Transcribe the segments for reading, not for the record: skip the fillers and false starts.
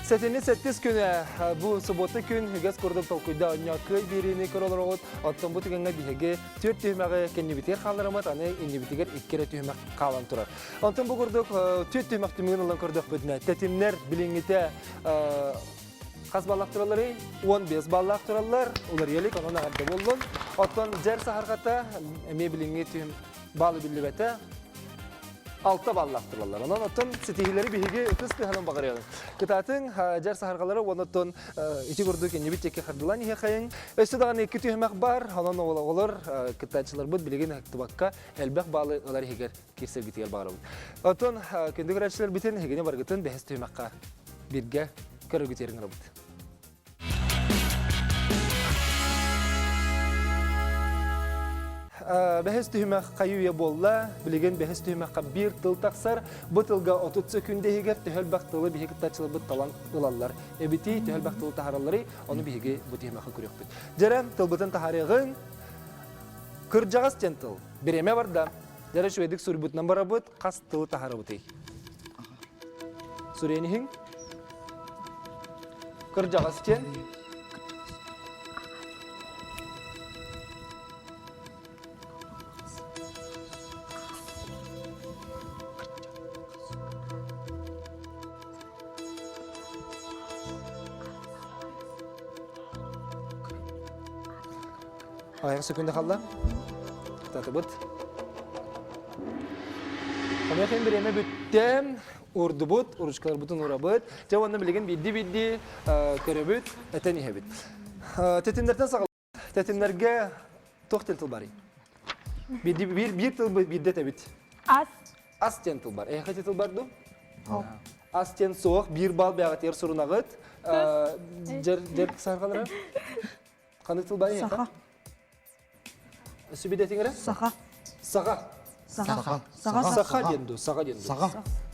Сәтені сәттес күні бұл сұботы күн үгіз көрдік толқыйда ұнякы беріні көрілер оғыт. Оттан бұл түгенге бігеге 4 түймәғі кәнебітер қаларымат, аны инебітігер 2 түймәқ қалан тұрар. Оттан бұл көрдік 4 түймәқ түмеген олан көрдік бүдіне. Тәтімнер біліңгіте қаз балақ тұралары, 15 балақ тұралар, олар елік, онын ағарды болдың. Оттан жар сахарғата, әме біліңге түйім балы білі бәті, 6 баллақ тұралар. Онан оттан сетихилері бігеге үтісті ханым бағыр едің. Кытатын жар сахарғалары онаттан ити көрдік енебет жеке қардылан еге қайын. Өсті даған 2 түймәк бар, онан олар кытатшылар бұд білеген әктібаққа әлбәқ балы олар егер керсер бітігер бағыр өд. Оттан көндік әрәтшілер бітін егене барғытын бәхіс түймәққа бірге көрі көтерін ғыр бұд. Бәхіс түймәқ қайуя болла, білеген бәхіс түймәққа бір тыл тақсар, бұл тылға 30 секунде егер түйіл бақтылы бігеге тачылы бұд талан ұлалар. Әбіті түйіл бақтылы тахаралары, оны бігеге бұл түймәққа көрек бұд. Жәрәм тылбытын тахарығын күржағас тен тыл. Береме барда, жәрі шуедік сүр бұтынан бара бұд, қас тылы тахары бұтай. Сүренігін күржағас тен. Аяқ секунда қалда. Таты бұд. Қамияқен біреме бүттем. Урды бұд, ұрышқалар бұтын ұра бұд. Жауанны білеген бидді көрі бұд, әтен еhe бұд. Тәтімдерден сағылды. Тәтімдерге тоқ тел бары. Bir tıl birde tebit. As ten tıl bar. Kaç tıl bardı? As ten soğuk bir bal beğat yer sorun ağıt. Cer sarkalara. Kanık tıl bari ya? Sübide tingere? Sağa. Sağa. Sağa. Sağa dendu. Sağa dendu.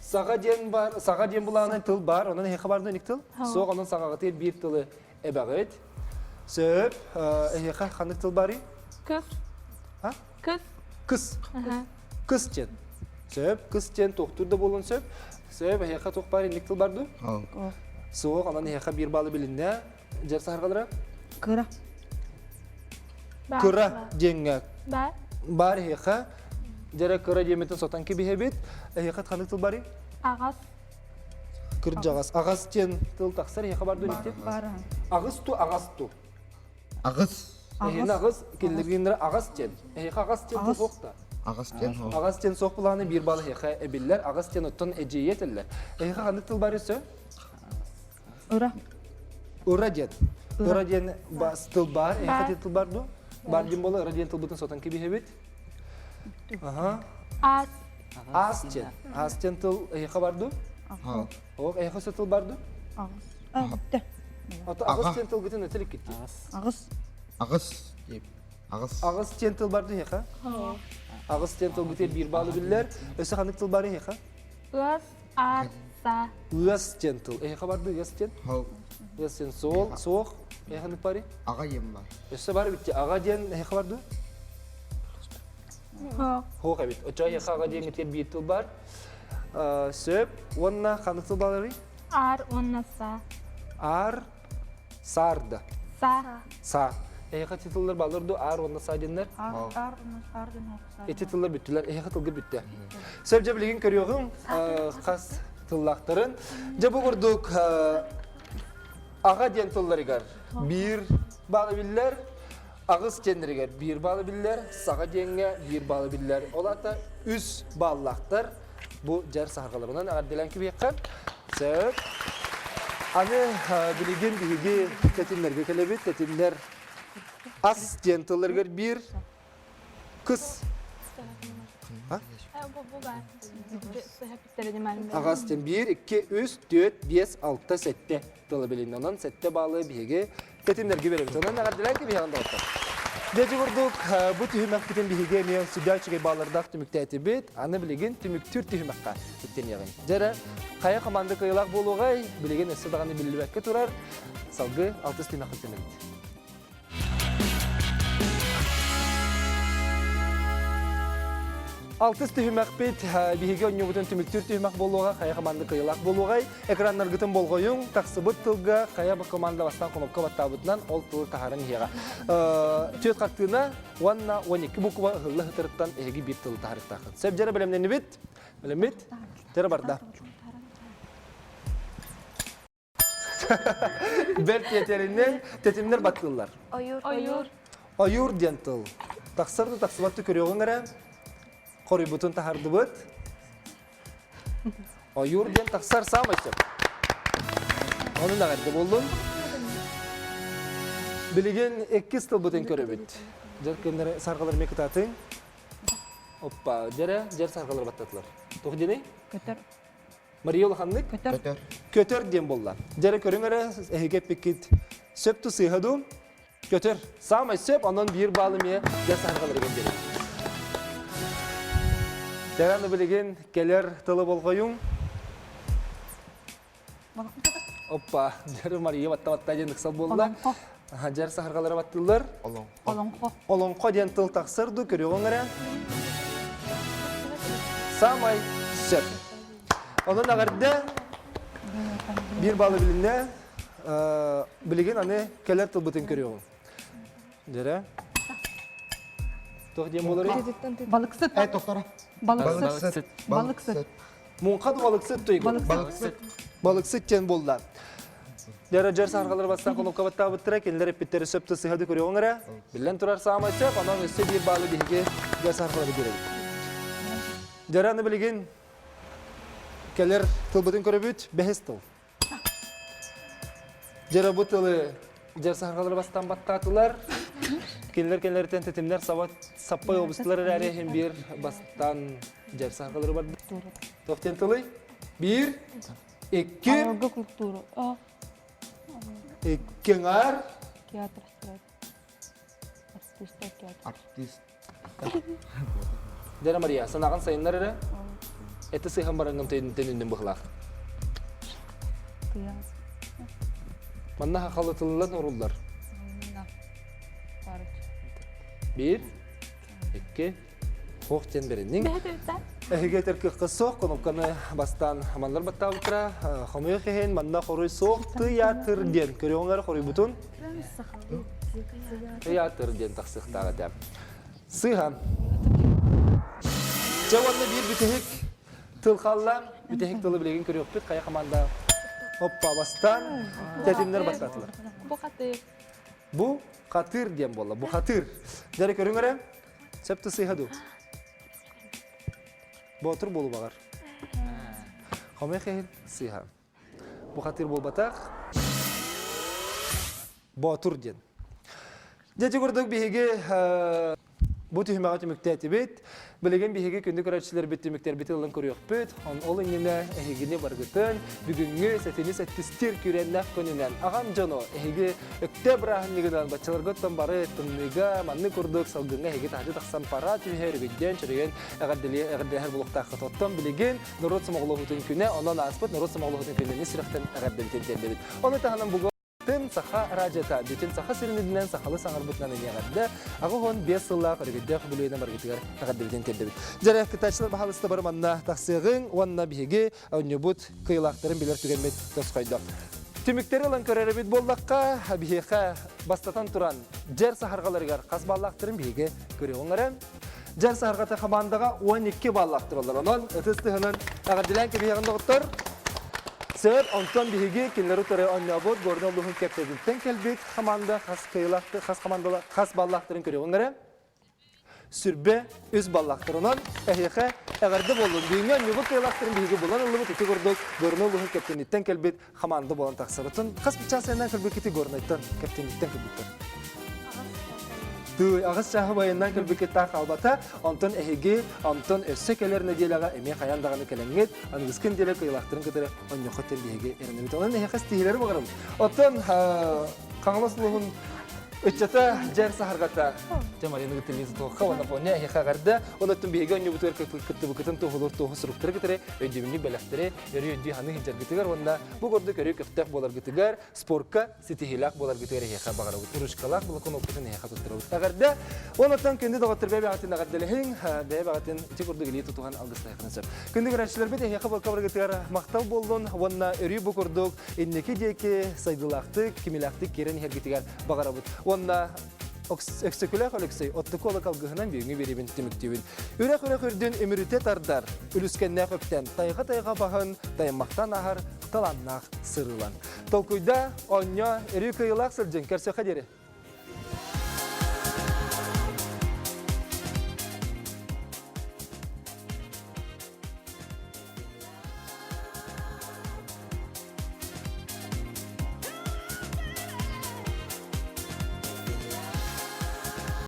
Sağa den bar. Sağa den bulağının tıl bar. Onun heka bardı nik tıl. Soğuk onun sağa gatır bir tılı ebeğit. Söp. Heka kanık tıl bari? Kız. Ha? Kız. Kız. Kız ten. Söp. Kız ten tohturda bolun söp. Söp. Heka toh bari nik tıl bardı? Soğuk onun heka bir balı bilinne. Cer sahargalara? Kıra. Kıra jengak. Bar. Bar heka. Jara kıra jemetin sotan ki bihebit. Heka kanık tıl bari? Ağız. Kırcağız. Ağız ten tıl taksar heka bardı nikte? Barı. Ağız tu, ağız tu. Ağız. Ağız kellerginlere ağız ten. Heka ağız ten tıl soğukta. Ağız ten ho. Ağız ten soğuk bulağını bir balı heka ebiller. Ağız ten otun eceyet eller. Heka kanık tıl bari sö? Ura. Ura jen. Ura jen tıl bar. Heka tıl bardı? Bar jen bola ura jen tıl butun sotan ki bihebit? Aha. Az. Az jen. Az jen tıl heka bardı? Ha. O heka sö tıl bardı? Ağız. De. Ata ağız jen tıl gittin ötelik gitti. Ağız. Ağız. Ağız. Ağız jen tıl bardı heka? Ağız jen tıl gittin bir balı biller. Öse kanık tıl bari heka? Öz. Arsa. Uyas jen tıl. Heka bardı uyas jen? Ho. Uyas jen soğuk. Soğuk. Heka kanık bari? Ağa yem var. Öse bari bitti. Ağa jen heka bardı? Ho. Ho kabit. Oca heka ağa jen gittin bir tıl bar. Söp. Wanna kanık tıl bari? Ar. Onasa. Ar. Sarda. Sa. Sa. Heka titullar balırdı. Ar wanna sa jenler. Eti tıllar büttiler. Heka tılgır bitti. Söp jabilgin körüyorsun. Kas tıllakların. Jabı kurduk. Ağa jen tılları gar. Bir balı biller. Ağız jenleri gar. Bir balı biller. Sağa jenge bir balı biller. Ola da üs ballaktar. Bu jar sahargalarından ardilen ki bekkan. Söp. Anı bilgin bilgi tetimlerge kelebit. Tetimler as jen tılları gar. Bir kız. Bu bar. Hep istedim ben. Ağız jen 1, 2, 3, 4, 5, 6, 7 tılı bilin. Ondan 7 balı bilgi tetimlerge verebilir. Ondan ardilen ki bekkan da otur. Deci vurduk, bu tühümek bütün bilgiye meyen südya çıkay bağlardaq tümükte etibit, anı bilgin tümüktür tühümekka bitten yağın. Jara, kaya kamandı kıyılaq boluğay, bilgin esi dağını bildibekke turar, salgı 6 tühümek bitten ebit. Алтыс түйімәк бет, бейге өнне бұтын түміктір түйімәк болуға, қая команда қиылақ болуғай, экраннар ғытын болғайың, тақсыбыт тылға, қая бұл команда бастан қонопқа баттабытынан ол тылы тахарын еға. Түйет қақтығына, 1-12 бұқыва ғылы ғытырыттан әйгі бір тылы тахарық тақын. Сөп жәрі білімнені бет? Білім бет? Жәрі барда. Бәл тетерінен тетімдер баттылар. Oyur. Ayur diyen tıl. Taksırdı taksıbatı körüyorsun gara. Koruy butun tahardı bıt. Ayur diyen taksar sağma işte. Onun da gardı buldun. Bilgin 2 tıl butun körü bit. Jer kendere sargıları mekit atın. Hoppa, jer sargıları battatılar. Toğu dene? Көтөр. Mariyol handık? Көтөр. Kötür. Kötür diyen bollar. Jere körün gara ehge pikit. Söptü sıyhadım. Kötür. Sağma söp ondan bir bağlamaya jer sargıları gönderin. Jaranı bilgin keler tılı bolgoyun. Hoppa, jer Mariya batta jendik sal bollar. Jer sargıları battılar. Olong. Олоңқо. Olonqo diyen tıl taksırdı körüyorsun gara. Sağmay söp. Onun ağırda bir balı bilinde bilgin anne keler tıl bıtın körüyorsun. Jere. Toh diyen bolları. Balık süt. Doktora. Balık süt. Balık süt. Munqad balık süt tuygu. Balık süt. Balık süt jen bollar. Jere jer sargıları bastan konopka batta bıttıra kendiler epitleri söptü sıhhadı körüyorsun gara. Billen turar sağmay söp ondan üstü bir balı bilgi jer sargıları girelim. Jere anne bilgin keler tıl bıtın körübüt behes tıl. Jere bu tılı jer sargıları bastan battatılar. Kendiler tetimler sappay obustular әрі hem bir bastan jer sargıları vardı. Tohten tılı 1, 2, Арғы культура. kenar, Театр. Артистер театр. Artist. Jere Maria, sanağın sayınlar әрі. Eti sıyhan barangım tenindin bıhlaq. Кыяс. Manna haqalı tılılar norullar. Барыч. 1, 2, hoğten berinin. Behedevden. Эһиге терки кысок, конопканы бастан манлар баттаа бутра, хомой хен манна хорой сок театр ден. Көрөңөр хорой бутун. Театр ден таксыктага да. Сыга. Жаванны бир битек тылхалла, битек тылы билеген көрөкпүт кая команда. Hoppa бастан тетимдер баттатылар. Bu katı. Бу катыр ден болла. Бу катыр. Жаре көрөңөр. Септи сыгаду. Ботур болу багар. Хомой хен сыга. Бу катыр болбатак. Ботур ден. Жече көрдүк биһиге бу түймөгө түмүктөтү бит. Билеген биһиге күндү көрөчүлөр бит түмүктөр бит ылын көрөкпүт. Ол эңине эхигине баргытын бүгүнгү сетини сеттистер күреннак көнүнөн. Агам жоно эхиге октябрь айынын бачыларгыттан бары тымныга манны көрдүк салгынга эхиге тажы таксан пара түһөр биден чырыгын агаддылер булукта катоттон билеген Нурот Самогловтун күнү онон аспыт Нурот Самогловтун күнүнө сирактан агаддылтен бит. Оны таханын буга Тын саха радиота, бүтін саха сиринидінен сахалы саңар бұтынан енеғарды. Ағуғын 5 жылла қырғыдды құбылуына барғытығар тағаддыбітен терді біт. Жәрі кітачылар бағалысты бар манна тақсығын, онына бігі өне бұт қиылақтарын білер түгенмет төсқойды. Түміктері олан көрері біт болдаққа, бігі бастатан тұран жер сахарғаларығар қас баллақтырын бігі көрі оңырын. Жер сахарғаты қамандаға 12 баллақтыр олар. Онын ұтыстығының ағадділен кебеғында ғыттыр. Сэр Антон биһиги кинлери төрө оннобот гордон лухун кептедилтен келбит команда хас кыйлакты хас командалар хас баллактырын көрөгөнгөрө сүрбе үз баллактырынан эхиха эгерде болду дүйнө нюбут кыйлактырын биһиги болан улубут ити гордон гордон лухун кептедилтен келбит команда болан таксырытын хас бичасынан келбит кити горнайтан кептедилтен келбит Түй агыс чахы байынан келбикет та қалбата, онтон эхиги, онтон өссө келер неделяга эме қаяндағаны келеңет, аңызкын деле кыйлақтырын кедері оньо хоттен бейге эренемет. Онын эхи стихилері бағарым. Оттон қаңлас луғын Үтчата жер сахаргата Жамалины гытылызы тоққа вана поня хехагарда онотун биге оню бутер кытты букытын тохулур тоху суруктыр гытыре өйдүбүнү белактыре өрү өйдү ханы хинжер гытыгар онда бу горду көрү көптөк болар гытыгар спортка ситихилак болар гытыгар хеха багара урушкалак бул конопутун хеха туттырып тагарда онотан кенди доготтор бебе атын агаделехин бебе атын тигурду гили тутуган алгыстайхынсы кенди грачлар бете хеха болкабар гытыгар мактал болдун онна өрү бу гордук иннеки деке сайдылакты кимилакты керен хергитигар багара онна Эксекулях Алексей, оттыколок алгыгынан бүйіңі беребін тіміктеуін. Үрек-үрек үрден өмірітет ардар, үліскеннәқ өктен тайға-тайға бағын, таймақтан ағар, таланнақ сырылан. Толкуйда, оння, үрек ұйылақ сылжын, кәрсе қадері.